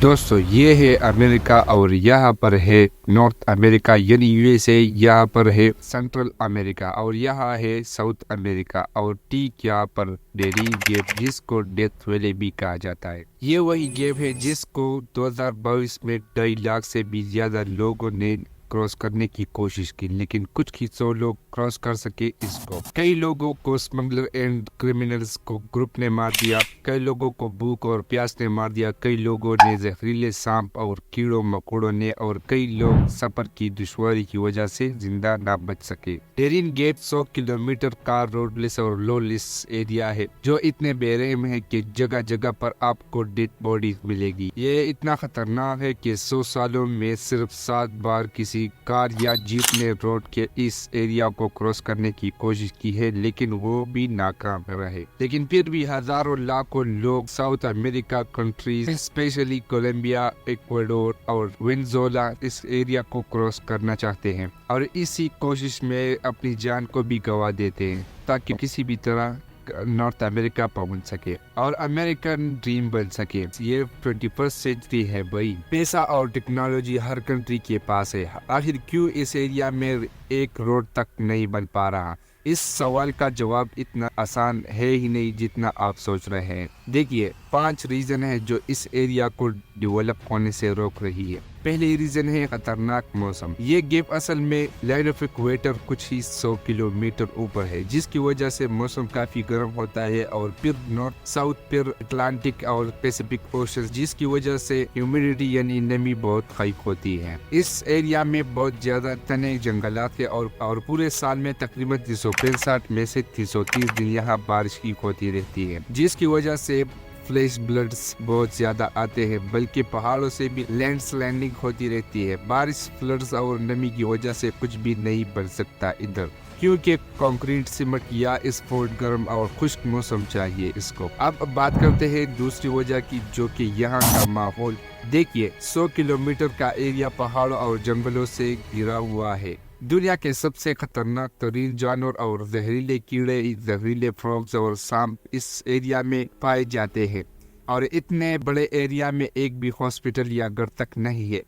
दोस्तों ये है अमेरिका और यहाँ पर है नॉर्थ अमेरिका यानी यूएसए। यहाँ पर है सेंट्रल अमेरिका और यहाँ है साउथ अमेरिका और ठीक यहाँ पर डेरिन गैप जिसको डेथ वैली भी कहा जाता है। ये वही गैप है जिसको 2022 में 2.5 लाख से भी ज्यादा लोगों ने क्रॉस करने की कोशिश की, लेकिन कुछ ही 100 लोग क्रॉस कर सके इसको। कई लोगों को स्मगलर एंड क्रिमिनल्स को ग्रुप ने मार दिया, कई लोगों को भूख और प्यास ने मार दिया, कई लोगों ने जहरीले सांप और कीड़ों मकोड़ों ने, और कई लोग सफर की दुश्वारी की वजह से जिंदा ना बच सके। डेरिन गैप 100 किलोमीटर का रोडलेस और लोलेस एरिया है जो इतने बेरहम है कि जगह जगह पर आपको डेड बॉडी मिलेगी। ये इतना खतरनाक है कि 100 सालों में सिर्फ 7 बार किसी कार या जीप ने रोड के इस एरिया को क्रॉस करने की कोशिश की है, लेकिन वो भी नाकाम रहे। लेकिन फिर भी हजारों लाखों लोग South America countries specially Colombia, Ecuador और वेनेजुएला इस एरिया को क्रॉस करना चाहते हैं और इसी कोशिश में अपनी जान को भी गंवा देते हैं ताकि किसी भी तरह नॉर्थ अमेरिका पहुंच सके और अमेरिकन ड्रीम बन सके। ये 21st सेंचुरी है भाई, पैसा और टेक्नोलॉजी हर कंट्री के पास है, आखिर क्यों इस एरिया में एक रोड तक नहीं बन पा रहा? इस सवाल का जवाब इतना आसान है ही नहीं जितना आप सोच रहे हैं। देखिए 5 रीजन है जो इस एरिया को डेवलप होने से रोक रही है। पहली रीजन है खतरनाक मौसम। ये गैप असल में लैंड ऑफ इक्वेटर कुछ ही 100 किलोमीटर ऊपर है, जिसकी वजह से मौसम काफी गर्म होता है, और फिर नॉर्थ साउथ, फिर अटलांटिक और पैसिफिक ओशन, जिसकी वजह से ह्यूमिडिटी यानी नमी बहुत हाई होती है। इस एरिया में बहुत ज्यादा तने जंगलात है और पूरे साल में तकरीबन 365 में से 330 दिन यहाँ बारिश की होती रहती है, जिसकी वजह से फ्लैश ब्लड्स बहुत ज्यादा आते हैं, बल्कि पहाड़ों से भी लैंडस्लाइडिंग होती रहती है। बारिश, फ्लड्स और नमी की वजह से कुछ भी नहीं बन सकता इधर, क्योंकि कंक्रीट, सीमेंट या स्पोर्ट गर्म और खुश्क मौसम चाहिए इसको। अब बात करते हैं दूसरी वजह की, जो कि यहाँ का माहौल। देखिए 100 किलोमीटर का एरिया पहाड़ों और जंगलों से घिरा हुआ है। दुनिया के सबसे खतरनाक तरीन जानवर और जहरीले कीड़े, जहरीले फ्रॉग्स और सांप इस एरिया में पाए जाते हैं, और इतने बड़े एरिया में एक भी हॉस्पिटल या घर तक नहीं है।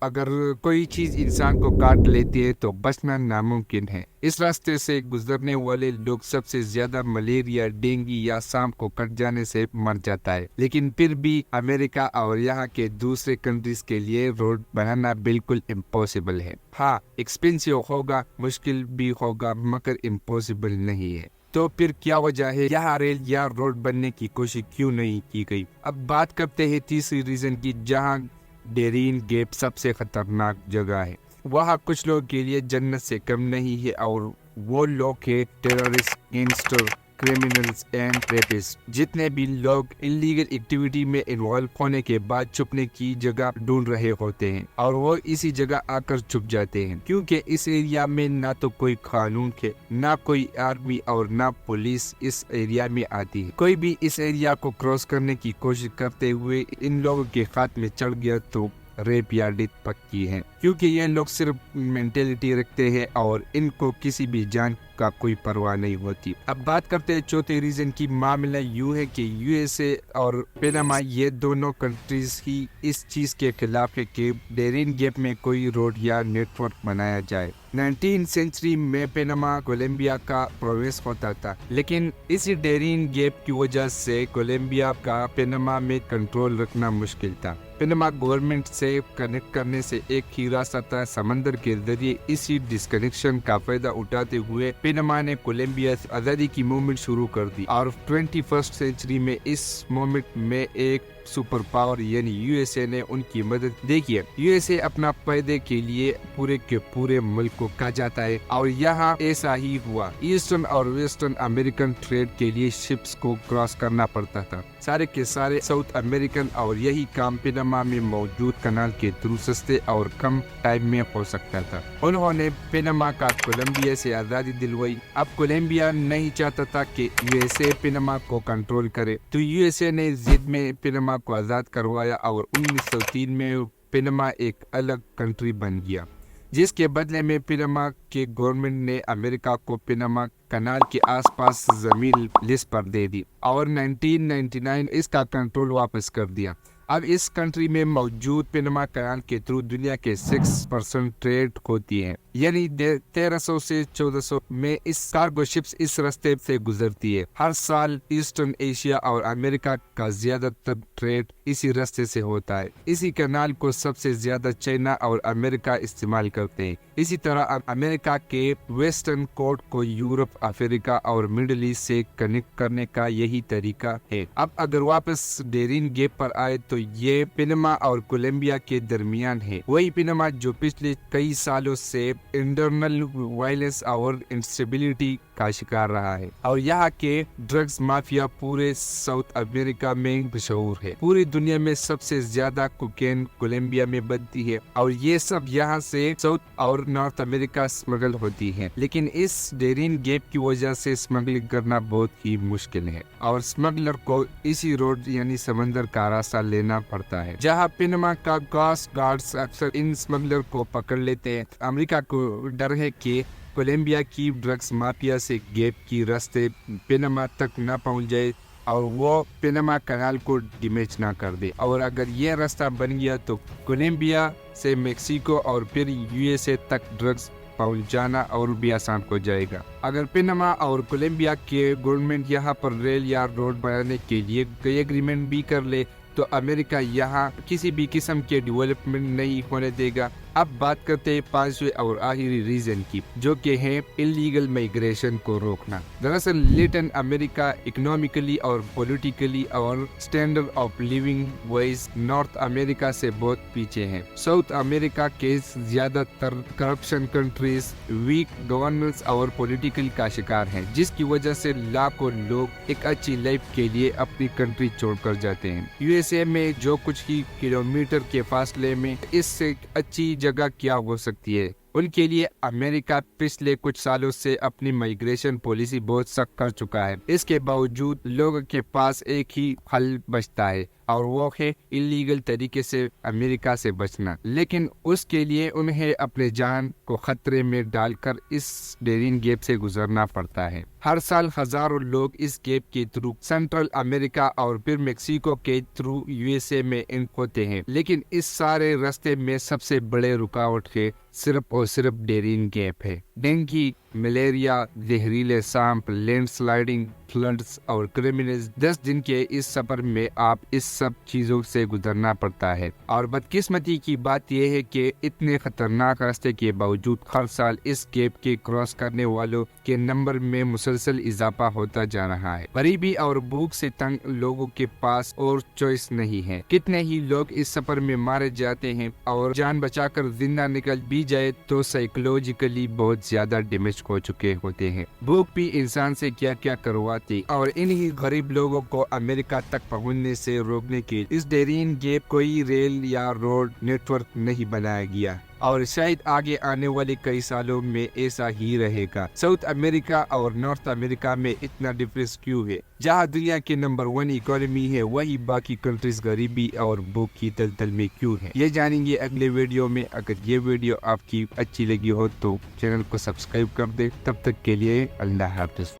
अगर कोई चीज इंसान को काट लेती है तो बचना नामुमकिन है। इस रास्ते से गुजरने वाले लोग सबसे ज्यादा मलेरिया, डेंगू या सांप को कट जाने से मर जाता है। लेकिन फिर भी अमेरिका और यहाँ के दूसरे कंट्रीज के लिए रोड बनाना बिल्कुल इम्पॉसिबल है। हाँ, एक्सपेंसिव होगा, मुश्किल भी होगा, मगर इम्पॉसिबल नहीं है। तो फिर क्या वजह है यहाँ रेल या रोड बनने की कोशिश क्यों नहीं की गई? अब बात करते हैं तीसरी रीजन की, जहाँ डेरिन गैप सबसे खतरनाक जगह है। वहाँ कुछ लोगों के लिए जन्नत से कम नहीं है, और वो लोग है terrorist, gangster, criminals and rapist. जितने भी लोग इलीगल एक्टिविटी में इन्वॉल्व होने के बाद छुपने की जगह ढूंढ रहे होते हैं, और वो इसी जगह आकर छुप जाते हैं, क्योंकि इस एरिया में ना तो कोई कानून है, ना कोई आर्मी और ना पुलिस इस एरिया में आती है। कोई भी इस एरिया को क्रॉस करने की कोशिश करते हुए इन लोगों के हाथ में चढ़ गया तो रेप या डेथ पक्की है, क्योंकि ये लोग सिर्फ मेंटेलिटी रखते हैं और इनको किसी भी जान का कोई परवाह नहीं होती। अब बात करते हैं चौथे रीजन की। मामला यूं है कि यूएसए और पनामा, ये दोनों कंट्रीज ही इस चीज के खिलाफ है कि डेरिन गैप में कोई रोड या नेटवर्क बनाया जाए। 19वीं सेंचुरी में पनामा कोलंबिया का प्रोविंस होता था, लेकिन इसी डेरिन गैप की वजह से कोलंबिया का पनामा में कंट्रोल रखना मुश्किल था। पनामा गवर्नमेंट से कनेक्ट करने से एक ही रास्ता था, समंदर के जरिए। इसी डिस्कनेक्शन का फायदा उठाते हुए पनामा ने कोलंबिया से आजादी की मूवमेंट शुरू कर दी, और 21st सेंचुरी में इस मूवमेंट में एक सुपर पावर यानी यूएसए ने उनकी मदद। देखिए यूएसए अपना फायदे के लिए पूरे के पूरे मुल्क को खा जाता है, और यहाँ ऐसा ही हुआ। ईस्टर्न और वेस्टर्न अमेरिकन ट्रेड के लिए शिप्स को क्रॉस करना पड़ता था, सारे के सारे साउथ अमेरिकन, और यही काम पनामा में मौजूद कनाल के थ्रू सस्ते और कम टाइम में हो सकता था। उन्होंने पनामा का कोलंबिया से आजादी दिलवाई। अब कोलंबिया नहीं चाहता था कि यूएसए पनामा को कंट्रोल करे, तो यूएसए ने जिद में पनामा को आजाद करवाया, और 1903 में पनामा एक अलग कंट्री बन गया, जिसके बदले में पनामा के गवर्नमेंट ने अमेरिका को पनामा कनाल के आसपास जमीन लीज पर दे दी, और 1999 इसका कंट्रोल वापस कर दिया। اب اس کنٹری میں موجود پنما کنال کے تھرو دنیا کے 6% ٹریڈ ہوتی ہے، یعنی 1300 سے 1400 میں اس کارگو شپس اس راستے سے گزرتی ہے۔ ہر سال ایسٹرن ایشیا اور امریکہ کا زیادہ تر ٹریڈ اسی راستے سے ہوتا ہے۔ اسی کنال کو سب سے زیادہ چائنا اور امریکہ استعمال کرتے ہیں۔ اسی طرح امریکہ کے ویسٹرن کوسٹ کو یورپ، افریقہ اور مڈل ایسٹ سے کنیکٹ کرنے کا یہی طریقہ ہے۔ اب اگر واپس ڈیرین گیپ پر آئے تو یہ پنما اور کولمبیا کے درمیان ہے، وہی پنما جو پچھلے کئی سالوں سے انٹرنل وائلنس اور انسٹیبلٹی کا شکار رہا ہے، اور یہاں کے ڈرگز مافیا پورے ساؤتھ امریکہ میں مشہور ہے۔ پوری دنیا میں سب سے زیادہ کوکین کولمبیا میں بنتی ہے، اور یہ سب یہاں سے ساؤتھ اور نارتھ امریکہ اسمگل ہوتی ہے، لیکن اس ڈیرین گیپ کی وجہ سے اسمگلنگ کرنا بہت ہی مشکل ہے، اور اسمگلر کو اسی روڈ یعنی سمندر کا راستہ لینا پڑتا ہے، جہاں پنما کا کاسٹ گارڈز اکثر ان اسمگلر کو پکڑ لیتے ہیں۔ امریکہ کو ڈر ہے کہ کولمبیا کی ڈرگز مافیا سے گیپ کی راستے پنما تک نہ پہنچ جائے اور وہ پنما کنال کو ڈیمیج نہ کر دے، اور اگر یہ راستہ بن گیا تو کولمبیا سے میکسیکو اور پھر USA تک ڈرگز پہنچ جانا اور بھی آسان ہو جائے گا۔ اگر پنما اور کولمبیا کے گورنمنٹ یہاں پر ریل یا روڈ بنانے کے لیے کوئی ایگریمنٹ بھی کر لے تو امریکہ یہاں کسی بھی قسم کے ڈیولپمنٹ نہیں ہونے دے گا۔ اب بات کرتے ہیں پانچویں اور آخری ریزن کی، جو کہ ہے انلیگل مائگریشن کو روکنا۔ دراصل لیٹن امریکہ اکنامکلی اور پولیٹیکلی اور standard of living wise north America سے بہت پیچھے ہیں۔ ساؤتھ امریکہ کے زیادہ تر کرپشن کنٹریز ویک گورننس اور پولیٹیکل کا شکار ہیں، جس کی وجہ سے لاکھوں لوگ ایک اچھی لائف کے لیے اپنی کنٹری چھوڑ کر جاتے ہیں۔ USA میں جو کچھ ہی کلومیٹر کے فاصلے میں اس سے اچھی جگہ کیا ہو سکتی ہے، ان کے لیے امریکہ پچھلے کچھ سالوں سے اپنی مائگریشن پالیسی بہت سخت کر چکا ہے۔ اس کے باوجود لوگوں کے پاس ایک ہی حل بچتا ہے، اور وہ ہے انلیگل طریقے سے امریکہ سے بچنا، لیکن اس کے لیے انہیں اپنے جان کو خطرے میں ڈال کر اس ڈیرین گیپ سے گزرنا پڑتا ہے۔ ہر سال ہزاروں لوگ اس گیپ کے تھرو سینٹرل امریکہ اور پھر میکسیکو کے تھرو USA میں ہوتے ہیں، لیکن اس سارے راستے میں سب سے بڑے رکاوٹ ہے صرف اور صرف ڈیرین گیپ ہے۔ ڈینگی، ملیریا، زہریلے سانپ، لینڈ سلائڈنگ، فلڈز اور کرمنلز 10 دن کے اس سفر میں آپ اس سب چیزوں سے گزرنا پڑتا ہے، اور بدقسمتی کی بات یہ ہے کہ اتنے خطرناک راستے کے باوجود ہر سال اس گیپ کے کراس کرنے والوں کے نمبر میں مسلسل اضافہ ہوتا جا رہا ہے۔ غریبی اور بھوک سے تنگ لوگوں کے پاس اور چوائس نہیں ہے۔ کتنے ہی لوگ اس سفر میں مارے جاتے ہیں، اور جان بچا کر زندہ نکل بھی جائے تو سائیکولوجیکلی بہت زیادہ ڈیمیج ہو چکے ہوتے ہیں۔ بھوک بھی انسان سے کیا کیا کرواتی، اور انہی غریب لوگوں کو امریکہ تک پہنچنے سے روکنے کے اس ڈیرین گیپ کوئی ریل یا روڈ نیٹ ورک نہیں بنایا گیا، اور شاید آگے آنے والے کئی سالوں میں ایسا ہی رہے گا۔ ساؤتھ امریکہ اور نارتھ امریکہ میں اتنا ڈفرینس کیوں ہے؟ جہاں دنیا کے نمبر 1 اکانومی ہے، وہی باقی کنٹریز غریبی اور بھوک کی دلدل میں کیوں ہے؟ یہ جانیں گے اگلے ویڈیو میں۔ اگر یہ ویڈیو آپ کی اچھی لگی ہو تو چینل کو سبسکرائب کر دیں۔ تب تک کے لیے اللہ حافظ۔